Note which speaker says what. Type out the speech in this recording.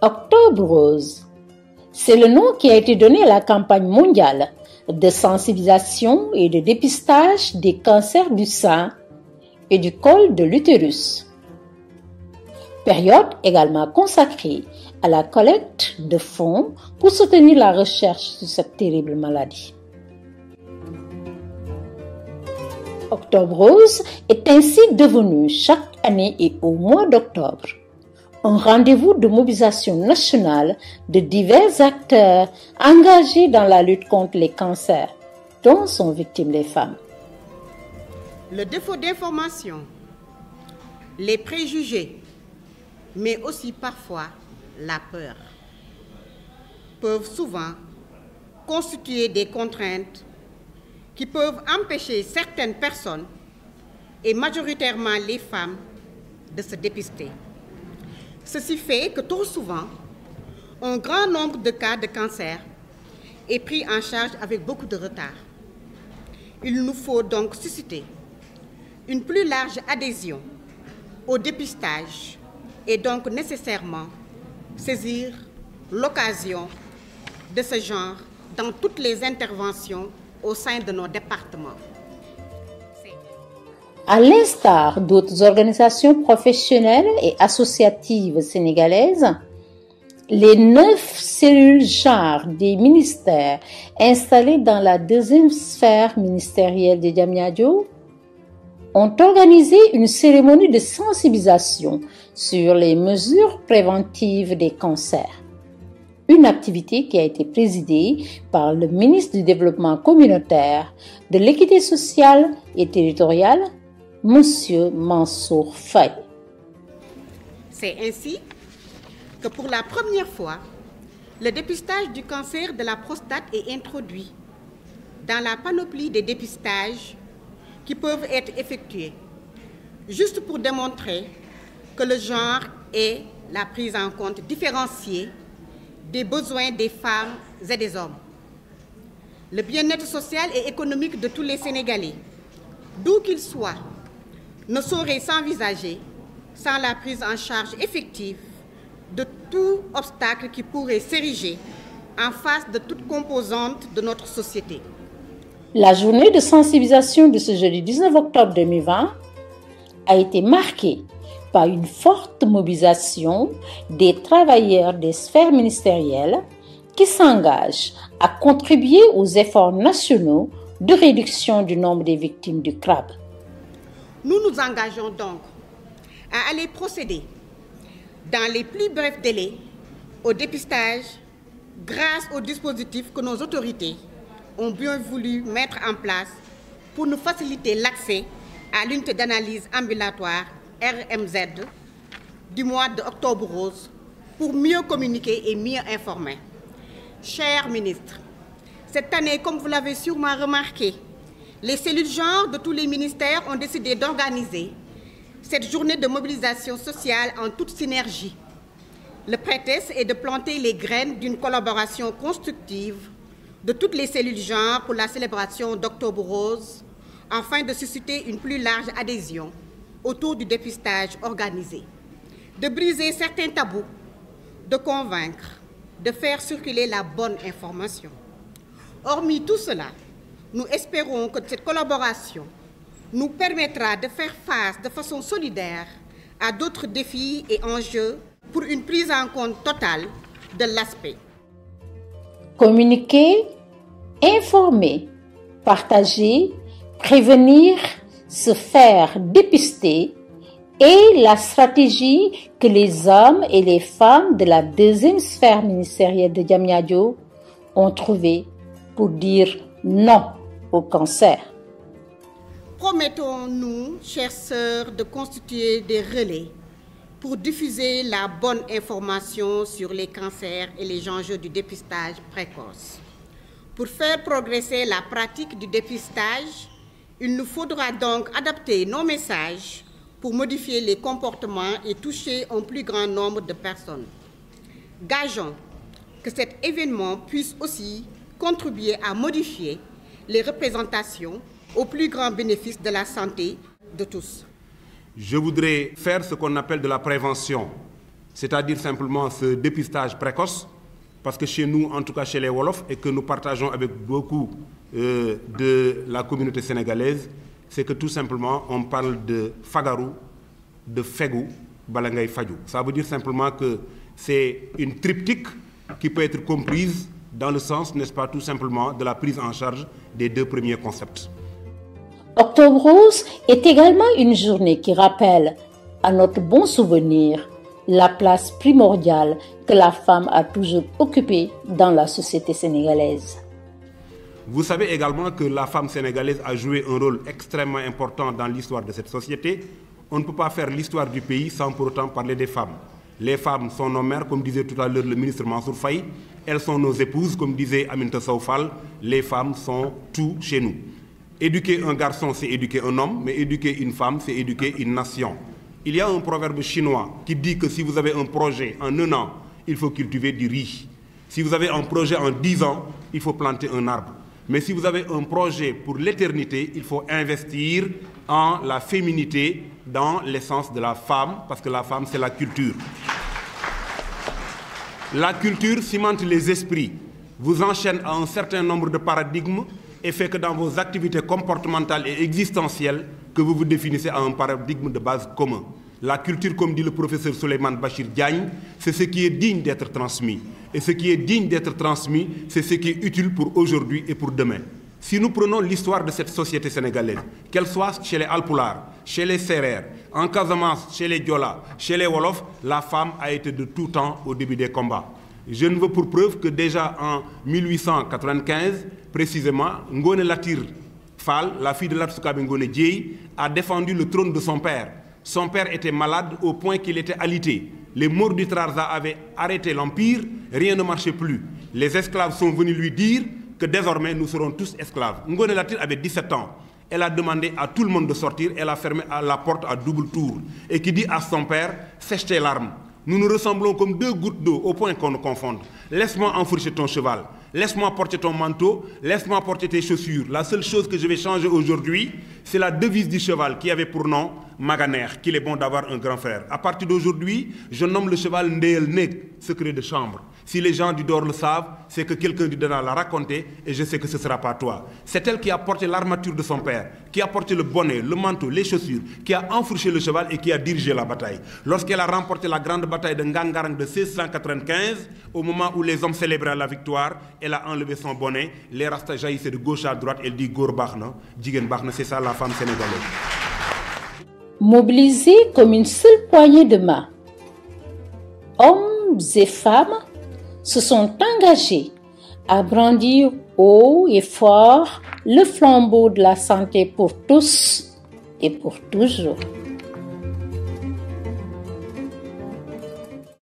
Speaker 1: Octobre rose, c'est le nom qui a été donné à la campagne mondiale de sensibilisation et de dépistage des cancers du sein et du col de l'utérus. Période également consacrée à la collecte de fonds pour soutenir la recherche sur cette terrible maladie. Octobre rose est ainsi devenu chaque année et au mois d'octobre un rendez-vous de mobilisation nationale de divers acteurs engagés dans la lutte contre les cancers, dont sont victimes les femmes.
Speaker 2: Le défaut d'information, les préjugés, mais aussi parfois la peur, peuvent souvent constituer des contraintes qui peuvent empêcher certaines personnes, et majoritairement les femmes, de se dépister. Ceci fait que trop souvent, un grand nombre de cas de cancer est pris en charge avec beaucoup de retard. Il nous faut donc susciter une plus large adhésion au dépistage et donc nécessairement saisir l'occasion de ce genre dans toutes les interventions au sein de nos départements.
Speaker 1: À l'instar d'autres organisations professionnelles et associatives sénégalaises, les 9 cellules genre des ministères installées dans la deuxième sphère ministérielle de Diamniadio ont organisé une cérémonie de sensibilisation sur les mesures préventives des cancers. Une activité qui a été présidée par le ministre du Développement communautaire, de l'équité sociale et territoriale, M. Mansour Faye.
Speaker 2: C'est ainsi que pour la première fois, le dépistage du cancer de la prostate est introduit dans la panoplie des dépistages qui peuvent être effectués, juste pour démontrer que le genre est la prise en compte différenciée des besoins des femmes et des hommes. Le bien-être social et économique de tous les Sénégalais, d'où qu'ils soient, ne saurait s'envisager sans la prise en charge effective de tout obstacle qui pourrait s'ériger en face de toute composante de notre société.
Speaker 1: La journée de sensibilisation de ce jeudi 19 octobre 2020 a été marquée par une forte mobilisation des travailleurs des sphères ministérielles qui s'engagent à contribuer aux efforts nationaux de réduction du nombre des victimes du crabe.
Speaker 2: Nous nous engageons donc à aller procéder dans les plus brefs délais au dépistage grâce aux dispositifs que nos autorités ont bien voulu mettre en place pour nous faciliter l'accès à l'unité d'analyse ambulatoire RMZ du mois d'octobre rose pour mieux communiquer et mieux informer. Chers ministres, cette année, comme vous l'avez sûrement remarqué, les cellules genre de tous les ministères ont décidé d'organiser cette journée de mobilisation sociale en toute synergie. Le prétexte est de planter les graines d'une collaboration constructive de toutes les cellules genre pour la célébration d'Octobre Rose, afin de susciter une plus large adhésion autour du dépistage organisé, de briser certains tabous, de convaincre, de faire circuler la bonne information. Hormis tout cela, nous espérons que cette collaboration nous permettra de faire face de façon solidaire à d'autres défis et enjeux pour une prise en compte totale de l'aspect.
Speaker 1: Communiquer, informer, partager, prévenir, se faire dépister est la stratégie que les hommes et les femmes de la deuxième sphère ministérielle de Diamniadio ont trouvée pour dire non au cancer.
Speaker 2: Promettons-nous, chères sœurs, de constituer des relais pour diffuser la bonne information sur les cancers et les enjeux du dépistage précoce. Pour faire progresser la pratique du dépistage, il nous faudra donc adapter nos messages pour modifier les comportements et toucher un plus grand nombre de personnes. Gageons que cet événement puisse aussi contribuer à modifier les représentations au plus grand bénéfice de la santé de tous.
Speaker 3: Je voudrais faire ce qu'on appelle de la prévention, c'est-à-dire simplement ce dépistage précoce, parce que chez nous, en tout cas chez les Wolofs, et que nous partageons avec beaucoup de la communauté sénégalaise, c'est que tout simplement, on parle de fagaru, de fegu, balangay faju. Ça veut dire simplement que c'est une triptyque qui peut être comprise dans le sens, n'est-ce pas, tout simplement, de la prise en charge des deux premiers concepts.
Speaker 1: Octobre Rose est également une journée qui rappelle, à notre bon souvenir, la place primordiale que la femme a toujours occupée dans la société sénégalaise.
Speaker 3: Vous savez également que la femme sénégalaise a joué un rôle extrêmement important dans l'histoire de cette société. On ne peut pas faire l'histoire du pays sans pour autant parler des femmes. Les femmes sont nos mères, comme disait tout à l'heure le ministre Mansour Faye. Elles sont nos épouses, comme disait Aminata Sow Fall. Les femmes sont tout chez nous. Éduquer un garçon, c'est éduquer un homme, mais éduquer une femme, c'est éduquer une nation. Il y a un proverbe chinois qui dit que si vous avez un projet en 1 an, il faut cultiver du riz. Si vous avez un projet en 10 ans, il faut planter un arbre. Mais si vous avez un projet pour l'éternité, il faut investir en la féminité, dans l'essence de la femme, parce que la femme, c'est la culture. La culture cimente les esprits, vous enchaîne à un certain nombre de paradigmes et fait que dans vos activités comportementales et existentielles, que vous vous définissez à un paradigme de base commun. La culture, comme dit le professeur Souleymane Bachir Diagne, c'est ce qui est digne d'être transmis. Et ce qui est digne d'être transmis, c'est ce qui est utile pour aujourd'hui et pour demain. Si nous prenons l'histoire de cette société sénégalaise, qu'elle soit chez les Alpulaar, chez les Sérères, en Casamance, chez les Diola, chez les Wolofs, la femme a été de tout temps au début des combats. Je ne veux pour preuve que déjà en 1895, précisément, Ngone Latyr Fall, la fille de Lat Sukaabe Ngone Dièye, a défendu le trône de son père. Son père était malade au point qu'il était alité. Les morts du Trarza avaient arrêté l'Empire, rien ne marchait plus. Les esclaves sont venus lui dire que désormais nous serons tous esclaves. Ngone Latyr avait 17 ans. Elle a demandé à tout le monde de sortir, elle a fermé la porte à double tour. Et qui dit à son père, sèche tes larmes. Nous nous ressemblons comme 2 gouttes d'eau au point qu'on nous confonde. Laisse-moi enfourcher ton cheval, laisse-moi porter ton manteau, laisse-moi porter tes chaussures. La seule chose que je vais changer aujourd'hui, c'est la devise du cheval qui avait pour nom Maganer, qu'il est bon d'avoir un grand frère. À partir d'aujourd'hui, je nomme le cheval Ndeyel Nek, secret de chambre. Si les gens du Dor le savent, c'est que quelqu'un du Dana l'a raconté et je sais que ce ne sera pas toi. C'est elle qui a porté l'armature de son père, qui a porté le bonnet, le manteau, les chaussures, qui a enfourché le cheval et qui a dirigé la bataille. Lorsqu'elle a remporté la grande bataille de Ngangarang de 1695, au moment où les hommes célébraient la victoire, elle a enlevé son bonnet, les rastas jaillissaient de gauche à droite, elle dit Gor Bakhna, Jigen Bakhna, c'est ça la femme sénégalaise.
Speaker 1: Mobilisés comme une seule poignée de main, hommes et femmes se sont engagés à brandir haut et fort le flambeau de la santé pour tous et pour toujours.